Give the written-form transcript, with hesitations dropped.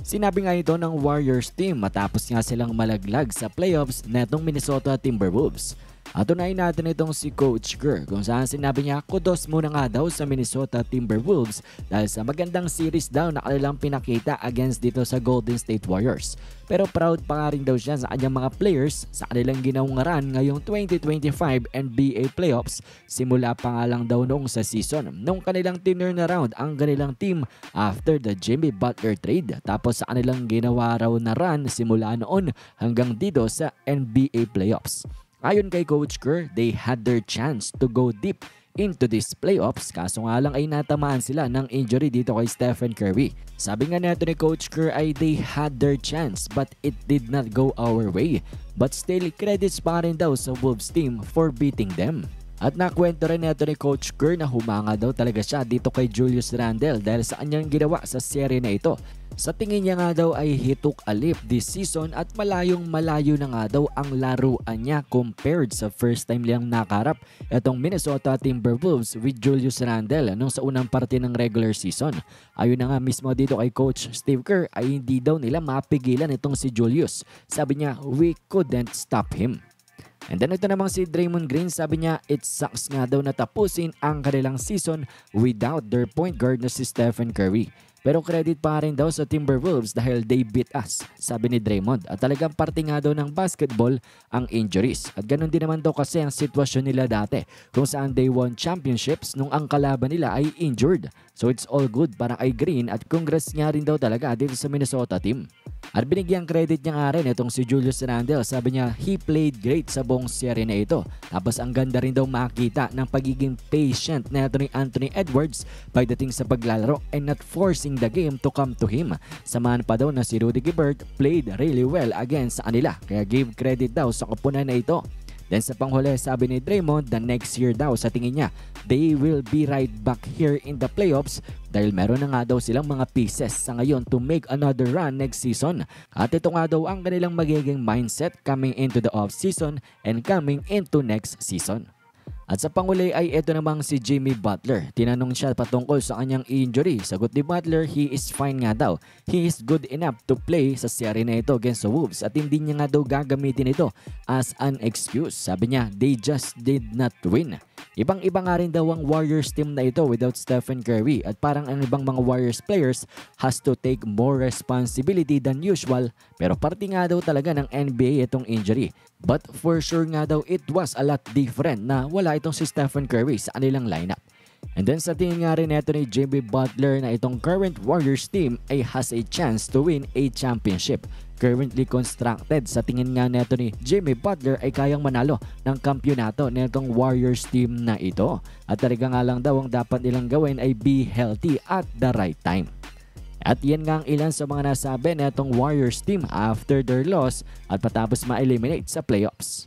Sinabi nga ito ng Warriors team matapos nga silang malaglag sa playoffs netong Minnesota Timberwolves. At unahin natin itong si Coach Kerr kung saan sinabi niya kudos muna nga daw sa Minnesota Timberwolves dahil sa magandang series daw na kanilang pinakita against dito sa Golden State Warriors. Pero proud pa nga rin daw siya sa kanyang mga players sa kanilang ginawang run ngayong 2025 NBA playoffs simula pa nga lang daw noong sa season nung kanilang turnaround ang kanilang team after the Jimmy Butler trade tapos sa kanilang ginawa raw na run simula noon hanggang dito sa NBA playoffs. Ayon kay Coach Kerr, they had their chance to go deep into these playoffs kaso nga lang ay natamaan sila ng injury dito kay Stephen Curry. Sabi nga neto ni Coach Kerr ay they had their chance but it did not go our way. But still credits pa rin daw sa Wolves team for beating them. At nakwento rin neto ni Coach Kerr na humanga daw talaga siya dito kay Julius Randle dahil sa kanyang ginawa sa serye na ito. Sa tingin niya nga daw ay he took a leap this season at malayong malayo na nga daw ang laruan niya compared sa first time niyang nakarap itong Minnesota Timberwolves with Julius Randle nung sa unang parte ng regular season. Ayun na nga mismo dito kay Coach Steve Kerr ay hindi daw nila mapigilan itong si Julius. Sabi niya, we couldn't stop him. And then ito namang si Draymond Green, sabi niya it sucks nga daw na tapusin ang kanilang season without their point guard na si Stephen Curry. Pero credit pa rin daw sa Timberwolves dahil they beat us, sabi ni Draymond. At talagang parte nga daw ng basketball ang injuries. At ganun din naman daw kasi ang sitwasyon nila dati kung saan they won championships nung ang kalaban nila ay injured. So it's all good para kay Green at congrats nga rin daw talaga dito sa Minnesota team. At binigyang credit niya nga rin itong si Julius Randle. Sabi niya he played great sa buong serye na ito. Tapos ang ganda rin daw makita ng pagiging patient na ito ni Anthony Edwards pagdating sa paglalaro and not forcing the game to come to him. Samahan pa daw na si Rudy Gobert played really well against sa kanila. Kaya give credit daw sa koponan na ito. Then sa panghuli, sabi ni Draymond, the next year daw sa tingin niya, they will be right back here in the playoffs dahil meron na nga daw silang mga pieces sa ngayon to make another run next season. At ito nga daw ang kanilang magiging mindset coming into the off-season and coming into next season. At sa panghuli ay ito namang si Jimmy Butler. Tinanong siya patungkol sa kanyang injury. Sagot ni Butler, he is fine nga daw. He is good enough to play sa serye na ito against the Wolves at hindi niya nga daw gagamitin ito as an excuse. Sabi niya, they just did not win. Ibang-iba nga rin daw ang Warriors team na ito without Stephen Curry at parang ang ibang mga Warriors players has to take more responsibility than usual pero parte nga daw talaga ng NBA itong injury. But for sure nga daw it was a lot different na wala itong si Stephen Curry sa kanilang lineup. And then sa tingin nga rin neto ni Jimmy Butler na itong current Warriors team ay has a chance to win a championship. Currently constructed sa tingin nga neto ni Jimmy Butler ay kayang manalo ng kampyonato netong Warriors team na ito. At talaga nga lang daw ang dapat nilang gawin ay be healthy at the right time. At yan nga ang ilan sa mga nasabi netong Warriors team after their loss at patapos ma-eliminate sa playoffs.